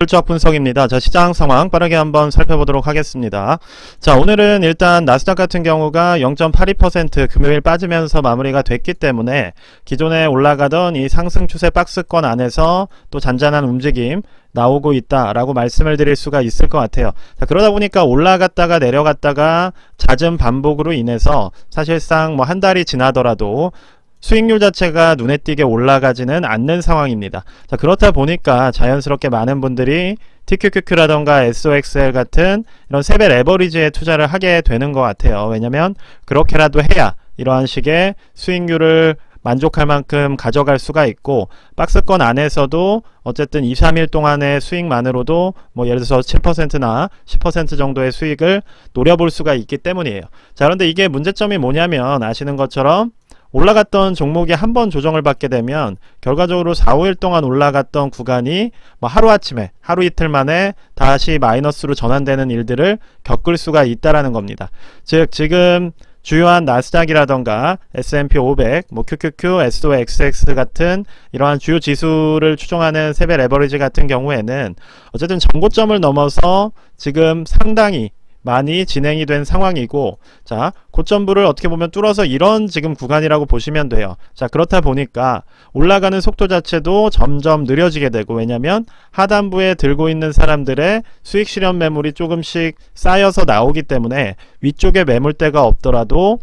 실적 분석입니다. 자, 시장 상황 빠르게 한번 살펴보도록 하겠습니다. 자, 오늘은 일단 나스닥 같은 경우가 0.82% 금요일 빠지면서 마무리가 됐기 때문에 기존에 올라가던 이 상승 추세 박스권 안에서 또 잔잔한 움직임 나오고 있다라고 말씀을 드릴 수가 있을 것 같아요. 자, 그러다 보니까 올라갔다가 내려갔다가 잦은 반복으로 인해서 사실상 뭐 한 달이 지나더라도 수익률 자체가 눈에 띄게 올라가지는 않는 상황입니다. 자, 그렇다 보니까 자연스럽게 많은 분들이 TQQQ라던가 SOXL 같은 이런 세배 레버리지에 투자를 하게 되는 것 같아요. 왜냐면 그렇게라도 해야 이러한 식의 수익률을 만족할 만큼 가져갈 수가 있고, 박스권 안에서도 어쨌든 2, 3일 동안의 수익만으로도 뭐 예를 들어서 7%나 10% 정도의 수익을 노려볼 수가 있기 때문이에요. 자, 그런데 이게 문제점이 뭐냐면 아시는 것처럼 올라갔던 종목이 한번 조정을 받게 되면 결과적으로 4, 5일 동안 올라갔던 구간이 뭐 하루아침에 하루 이틀 만에 다시 마이너스로 전환되는 일들을 겪을 수가 있다라는 겁니다. 즉 지금 주요한 나스닥이라던가 S&P 500, 뭐 QQQ, SOXX 같은 이러한 주요 지수를 추종하는 세배 레버리지 같은 경우에는 어쨌든 전고점을 넘어서 지금 상당히 많이 진행이 된 상황이고, 자, 고점부를 어떻게 보면 뚫어서 이런 지금 구간이라고 보시면 돼요. 자, 그렇다 보니까 올라가는 속도 자체도 점점 느려지게 되고, 왜냐면 하단부에 들고 있는 사람들의 수익 실현 매물이 조금씩 쌓여서 나오기 때문에 위쪽에 매물대가 없더라도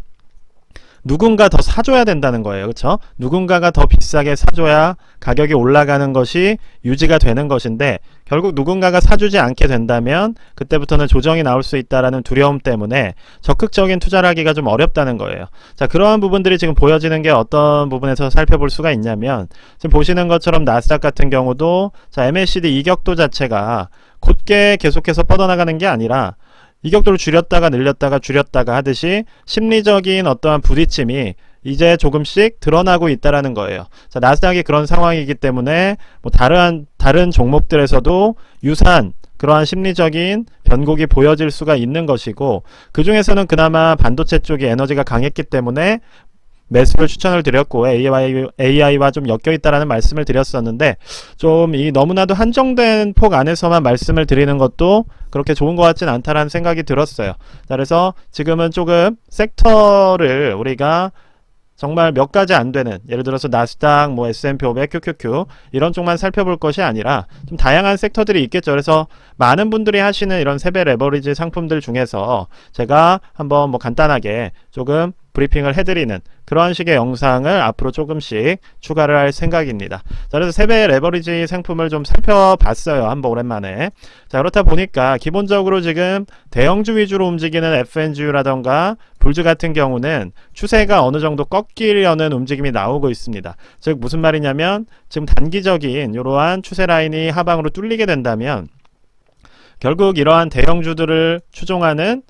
누군가 더 사줘야 된다는 거예요. 그렇죠? 누군가가 더 비싸게 사줘야 가격이 올라가는 것이 유지가 되는 것인데, 결국 누군가가 사주지 않게 된다면 그때부터는 조정이 나올 수 있다라는 두려움 때문에 적극적인 투자를 하기가 좀 어렵다는 거예요. 자, 그러한 부분들이 지금 보여지는 게 어떤 부분에서 살펴볼 수가 있냐면, 지금 보시는 것처럼 나스닥 같은 경우도 자, MACD 이격도 자체가 곧게 계속해서 뻗어나가는 게 아니라 이격도를 줄였다가 늘렸다가 줄였다가 하듯이 심리적인 어떠한 부딪힘이 이제 조금씩 드러나고 있다라는 거예요. 자, 나스닥이 그런 상황이기 때문에 뭐 다른 종목들에서도 유사한 그러한 심리적인 변곡이 보여질 수가 있는 것이고, 그 중에서는 그나마 반도체 쪽이 에너지가 강했기 때문에 매수를 추천을 드렸고 AI와 좀 엮여 있다라는 말씀을 드렸었는데, 좀 이 너무나도 한정된 폭 안에서만 말씀을 드리는 것도 그렇게 좋은 것 같진 않다라는 생각이 들었어요. 자, 그래서 지금은 조금 섹터를 우리가 정말 몇 가지 안 되는, 예를 들어서 나스닥, 뭐 S&P 500, QQQ 이런 쪽만 살펴볼 것이 아니라 좀 다양한 섹터들이 있겠죠. 그래서 많은 분들이 하시는 이런 세배 레버리지 상품들 중에서 제가 한번 뭐 간단하게 조금 브리핑을 해드리는 그런 식의 영상을 앞으로 조금씩 추가를 할 생각입니다. 자, 그래서 세배 레버리지 상품을 좀 살펴봤어요. 한번 오랜만에. 자, 그렇다 보니까 기본적으로 지금 대형주 위주로 움직이는 FNG라던가 불주 같은 경우는 추세가 어느 정도 꺾이려는 움직임이 나오고 있습니다. 즉 무슨 말이냐면 지금 단기적인 이러한 추세 라인이 하방으로 뚫리게 된다면 결국 이러한 대형주들을 추종하는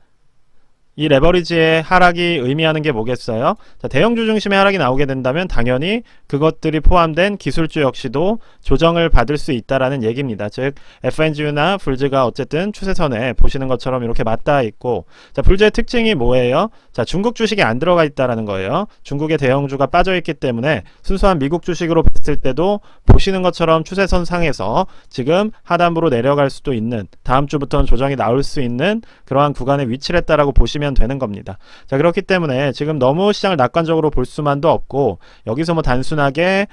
이 레버리지의 하락이 의미하는 게 뭐겠어요? 자, 대형주 중심의 하락이 나오게 된다면 당연히 그것들이 포함된 기술주 역시도 조정을 받을 수 있다라는 얘기입니다. 즉 FNG나 불즈가 어쨌든 추세선에 보시는 것처럼 이렇게 맞닿아 있고, 자, 불즈의 특징이 뭐예요? 자, 중국 주식이 안 들어가 있다라는 거예요. 중국의 대형주가 빠져 있기 때문에 순수한 미국 주식으로 봤을 때도 보시는 것처럼 추세선 상에서 지금 하단부로 내려갈 수도 있는, 다음 주부터는 조정이 나올 수 있는 그러한 구간에 위치를 했다라고 보시면 되는 겁니다. 자, 그렇기 때문에 지금 너무 시장을 낙관적으로 볼 수만도 없고, 여기서 뭐 단순하게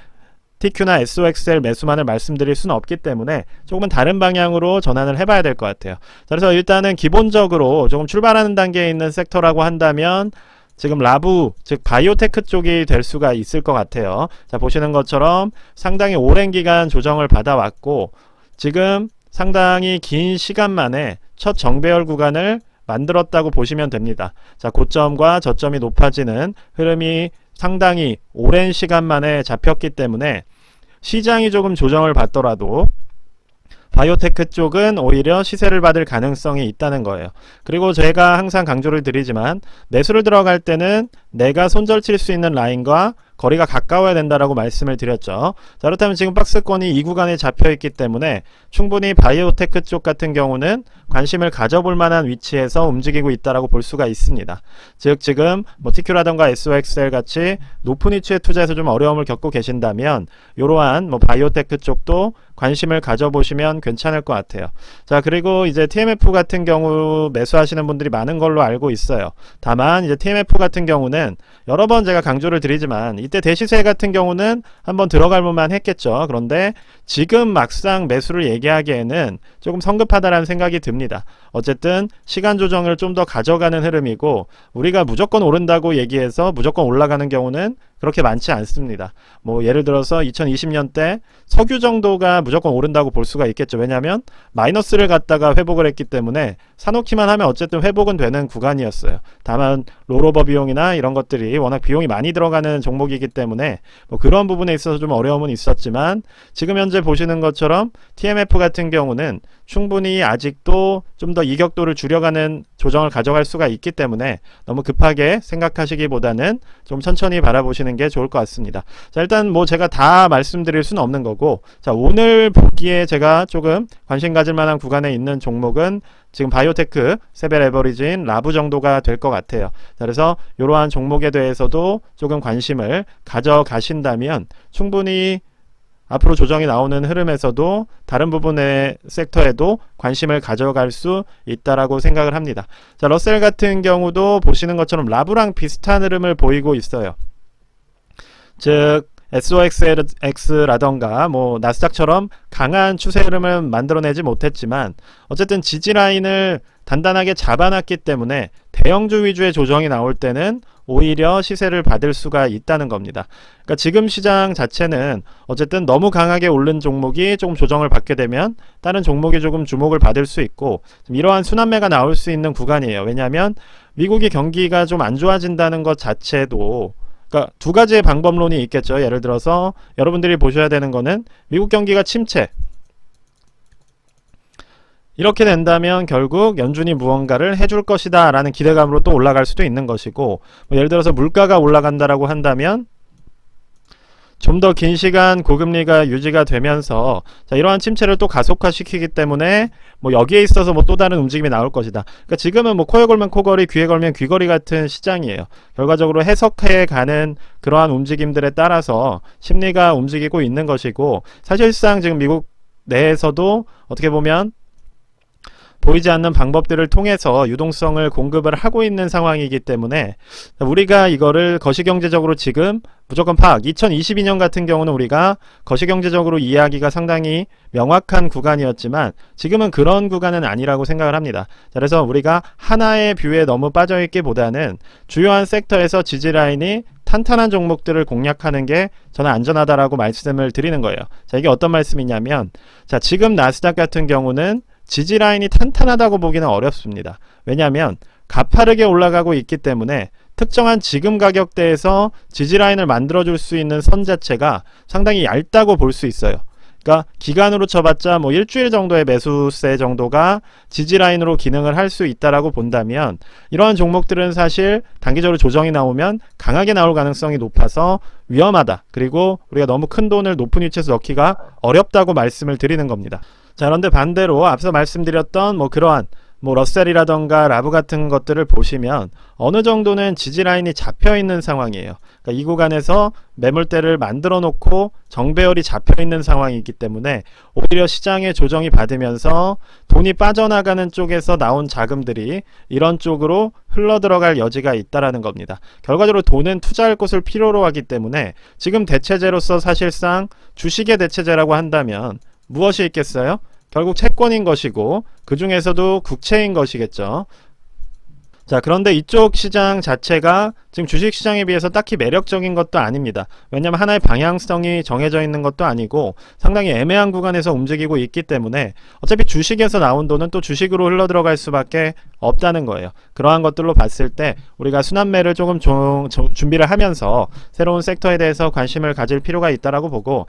TQ나 SOXL 매수만을 말씀드릴 수는 없기 때문에 조금은 다른 방향으로 전환을 해봐야 될 것 같아요. 자, 그래서 일단은 기본적으로 조금 출발하는 단계에 있는 섹터라고 한다면 지금 라부, 즉 바이오테크 쪽이 될 수가 있을 것 같아요. 자, 보시는 것처럼 상당히 오랜 기간 조정을 받아왔고, 지금 상당히 긴 시간 만에 첫 정배열 구간을 만들었다고 보시면 됩니다. 자, 고점과 저점이 높아지는 흐름이 상당히 오랜 시간 만에 잡혔기 때문에 시장이 조금 조정을 받더라도 바이오테크 쪽은 오히려 시세를 받을 가능성이 있다는 거예요. 그리고 제가 항상 강조를 드리지만 매수를 들어갈 때는 내가 손절칠 수 있는 라인과 거리가 가까워야 된다라고 말씀을 드렸죠. 자, 그렇다면 지금 박스권이 이 구간에 잡혀 있기 때문에 충분히 바이오테크 쪽 같은 경우는 관심을 가져볼 만한 위치에서 움직이고 있다라고 볼 수가 있습니다. 즉 지금 뭐 TQ라던가 SOXL 같이 높은 위치에 투자해서 좀 어려움을 겪고 계신다면 이러한 뭐 바이오테크 쪽도 관심을 가져보시면 괜찮을 것 같아요. 자, 그리고 이제 TMF 같은 경우 매수하시는 분들이 많은 걸로 알고 있어요. 다만 이제 TMF 같은 경우는 여러 번 제가 강조를 드리지만 이때 대시세 같은 경우는 한번 들어갈 만만 했겠죠. 그런데 지금 막상 매수를 얘기하기에는 조금 성급하다라는 생각이 듭니다. 어쨌든 시간 조정을 좀 더 가져가는 흐름이고 우리가 무조건 오른다고 얘기해서 무조건 올라가는 경우는 그렇게 많지 않습니다. 뭐 예를 들어서 2020년 때 석유 정도가 무조건 오른다고 볼 수가 있겠죠. 왜냐하면 마이너스를 갖다가 회복을 했기 때문에 사놓기만 하면 어쨌든 회복은 되는 구간이었어요. 다만 롤오버 비용이나 이런 것들이 워낙 비용이 많이 들어가는 종목이기 때문에 뭐 그런 부분에 있어서 좀 어려움은 있었지만 지금 현재 보시는 것처럼 TMF 같은 경우는 충분히 아직도 좀 더 이격도를 줄여가는 조정을 가져갈 수가 있기 때문에 너무 급하게 생각하시기보다는 좀 천천히 바라보시는 게 좋을 것 같습니다. 자, 일단 뭐 제가 다 말씀드릴 수는 없는 거고, 자, 오늘 보기에 제가 조금 관심 가질 만한 구간에 있는 종목은 지금 바이오테크 세벨 에버리지인 라부 정도가 될 것 같아요. 자, 그래서 이러한 종목에 대해서도 조금 관심을 가져가신다면 충분히 앞으로 조정이 나오는 흐름에서도 다른 부분의 섹터에도 관심을 가져갈 수 있다라고 생각을 합니다. 자, 러셀 같은 경우도 보시는 것처럼 라부랑 비슷한 흐름을 보이고 있어요. 즉 SOX라던가 뭐 나스닥처럼 강한 추세 흐름을 만들어내지 못했지만 어쨌든 지지라인을 단단하게 잡아놨기 때문에 대형주 위주의 조정이 나올 때는 오히려 시세를 받을 수가 있다는 겁니다. 그러니까 지금 시장 자체는 어쨌든 너무 강하게 오른 종목이 조금 조정을 받게 되면 다른 종목이 조금 주목을 받을 수 있고 이러한 순환매가 나올 수 있는 구간이에요. 왜냐하면 미국의 경기가 좀 안 좋아진다는 것 자체도 그러니까 두 가지의 방법론이 있겠죠. 예를 들어서 여러분들이 보셔야 되는 거는 미국 경기가 침체 이렇게 된다면 결국 연준이 무언가를 해줄 것이다 라는 기대감으로 또 올라갈 수도 있는 것이고 뭐 예를 들어서 물가가 올라간다라고 한다면 좀 더 긴 시간 고금리가 유지가 되면서 자, 이러한 침체를 또 가속화시키기 때문에 뭐 여기에 있어서 뭐 또 다른 움직임이 나올 것이다. 그러니까 지금은 뭐 코에 걸면 코걸이, 귀에 걸면 귀걸이 같은 시장이에요. 결과적으로 해석해 가는 그러한 움직임들에 따라서 심리가 움직이고 있는 것이고 사실상 지금 미국 내에서도 어떻게 보면 보이지 않는 방법들을 통해서 유동성을 공급을 하고 있는 상황이기 때문에 우리가 이거를 거시경제적으로 지금 무조건 파악 2022년 같은 경우는 우리가 거시경제적으로 이해하기가 상당히 명확한 구간이었지만 지금은 그런 구간은 아니라고 생각을 합니다. 그래서 우리가 하나의 뷰에 너무 빠져있기보다는 주요한 섹터에서 지지라인이 탄탄한 종목들을 공략하는 게 저는 안전하다라고 말씀을 드리는 거예요. 자, 이게 어떤 말씀이냐면 자, 지금 나스닥 같은 경우는 지지라인이 탄탄하다고 보기는 어렵습니다. 왜냐하면 가파르게 올라가고 있기 때문에 특정한 지금 가격대에서 지지라인을 만들어줄 수 있는 선 자체가 상당히 얇다고 볼 수 있어요. 그러니까 기간으로 쳐봤자 뭐 일주일 정도의 매수세 정도가 지지라인으로 기능을 할 수 있다라고 본다면 이러한 종목들은 사실 단기적으로 조정이 나오면 강하게 나올 가능성이 높아서 위험하다. 그리고 우리가 너무 큰 돈을 높은 위치에서 넣기가 어렵다고 말씀을 드리는 겁니다. 자, 그런데 반대로 앞서 말씀드렸던 뭐 그러한 뭐 러셀이라던가 라브 같은 것들을 보시면 어느 정도는 지지라인이 잡혀 있는 상황이에요. 그러니까 이 구간에서 매물대를 만들어 놓고 정배열이 잡혀 있는 상황이기 때문에 오히려 시장의 조정이 받으면서 돈이 빠져나가는 쪽에서 나온 자금들이 이런 쪽으로 흘러 들어갈 여지가 있다라는 겁니다. 결과적으로 돈은 투자할 곳을 필요로 하기 때문에 지금 대체제로서 사실상 주식의 대체제라고 한다면 무엇이 있겠어요? 결국 채권인 것이고 그 중에서도 국채인 것이겠죠. 자, 그런데 이쪽 시장 자체가 지금 주식시장에 비해서 딱히 매력적인 것도 아닙니다. 왜냐하면 하나의 방향성이 정해져 있는 것도 아니고 상당히 애매한 구간에서 움직이고 있기 때문에 어차피 주식에서 나온 돈은 또 주식으로 흘러 들어갈 수밖에 없다는 거예요. 그러한 것들로 봤을 때 우리가 순환매를 조금 준비를 하면서 새로운 섹터에 대해서 관심을 가질 필요가 있다라고 보고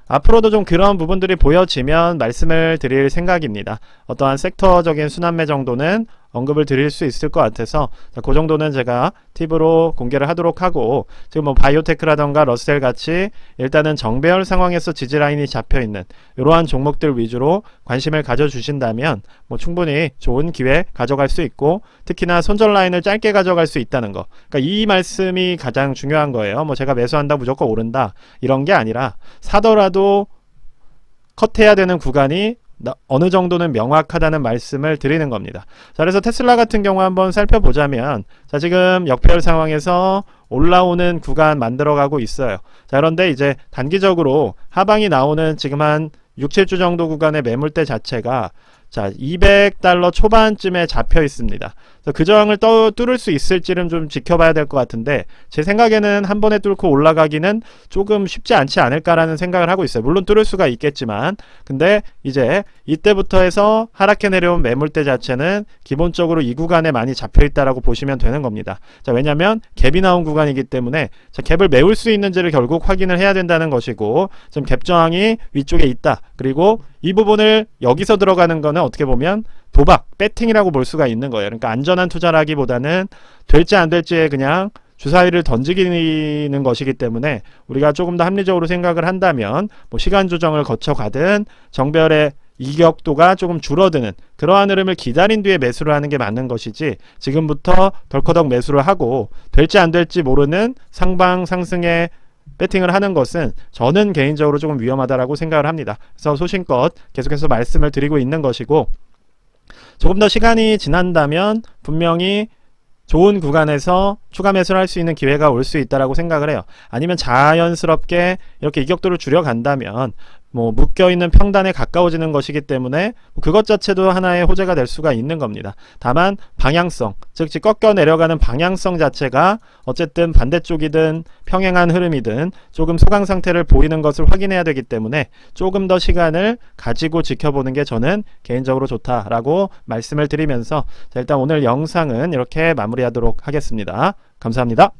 앞으로도 좀 그런 부분들이 보여지면 말씀을 드릴 생각입니다. 어떠한 섹터적인 순환매 정도는 언급을 드릴 수 있을 것 같아서 그 정도는 제가 팁으로 공개를 하도록 하고, 지금 뭐 바이오테크라던가 러셀 같이 일단은 정배열 상황에서 지지라인이 잡혀있는 이러한 종목들 위주로 관심을 가져주신다면 뭐 충분히 좋은 기회 가져갈 수 있고, 특히나 손절 라인을 짧게 가져갈 수 있다는 거, 그러니까 이 말씀이 가장 중요한 거예요. 뭐 제가 매수한다 무조건 오른다 이런 게 아니라, 사더라도 컷해야 되는 구간이 어느 정도는 명확하다는 말씀을 드리는 겁니다. 자, 그래서 테슬라 같은 경우 한번 살펴보자면, 자, 지금 역배열 상황에서 올라오는 구간 만들어가고 있어요. 자, 그런데 이제 단기적으로 하방이 나오는 지금 한 6, 7주 정도 구간의 매물대 자체가 자, 200달러 초반쯤에 잡혀 있습니다. 그 저항을 뚫을 수 있을지는 좀 지켜봐야 될 것 같은데, 제 생각에는 한 번에 뚫고 올라가기는 조금 쉽지 않지 않을까라는 생각을 하고 있어요. 물론 뚫을 수가 있겠지만, 근데 이제 이때부터 해서 하락해 내려온 매물대 자체는 기본적으로 이 구간에 많이 잡혀 있다라고 보시면 되는 겁니다. 자, 왜냐면 갭이 나온 구간이기 때문에, 자, 갭을 메울 수 있는지를 결국 확인을 해야 된다는 것이고, 지금 갭 저항이 위쪽에 있다. 그리고 이 부분을 여기서 들어가는 거는 어떻게 보면 도박, 배팅이라고 볼 수가 있는 거예요. 그러니까 안전한 투자라기보다는 될지 안 될지에 그냥 주사위를 던지기는 것이기 때문에, 우리가 조금 더 합리적으로 생각을 한다면 뭐 시간 조정을 거쳐가든 정배열의 이격도가 조금 줄어드는 그러한 흐름을 기다린 뒤에 매수를 하는 게 맞는 것이지, 지금부터 덜커덕 매수를 하고 될지 안 될지 모르는 상방 상승에 배팅을 하는 것은 저는 개인적으로 조금 위험하다라고 생각을 합니다. 그래서 소신껏 계속해서 말씀을 드리고 있는 것이고, 조금 더 시간이 지난다면 분명히 좋은 구간에서 추가 매수를 할 수 있는 기회가 올 수 있다라고 생각을 해요. 아니면 자연스럽게 이렇게 이격도를 줄여간다면 뭐 묶여있는 평단에 가까워지는 것이기 때문에 그것 자체도 하나의 호재가 될 수가 있는 겁니다. 다만 방향성, 즉 꺾여 내려가는 방향성 자체가 어쨌든 반대쪽이든 평행한 흐름이든 조금 소강 상태를 보이는 것을 확인해야 되기 때문에 조금 더 시간을 가지고 지켜보는 게 저는 개인적으로 좋다라고 말씀을 드리면서, 자, 일단 오늘 영상은 이렇게 마무리하도록 하겠습니다. 감사합니다.